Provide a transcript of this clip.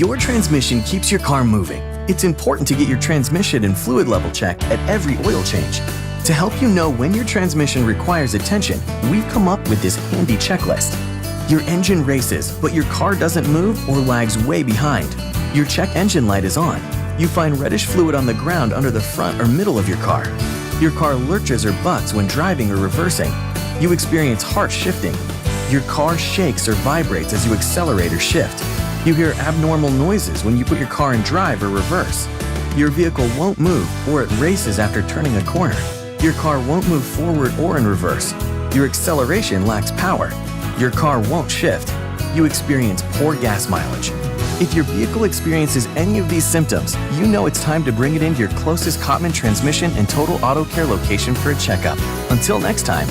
Your transmission keeps your car moving. It's important to get your transmission and fluid level checked at every oil change. To help you know when your transmission requires attention, we've come up with this handy checklist. Your engine races, but your car doesn't move or lags way behind. Your check engine light is on. You find reddish fluid on the ground under the front or middle of your car. Your car lurches or butts when driving or reversing. You experience harsh shifting. Your car shakes or vibrates as you accelerate or shift. You hear abnormal noises when you put your car in drive or reverse. Your vehicle won't move or it races after turning a corner. Your car won't move forward or in reverse. Your acceleration lacks power. Your car won't shift. You experience poor gas mileage. If your vehicle experiences any of these symptoms, you know it's time to bring it into your closest Cottman transmission and total auto care location for a checkup. Until next time,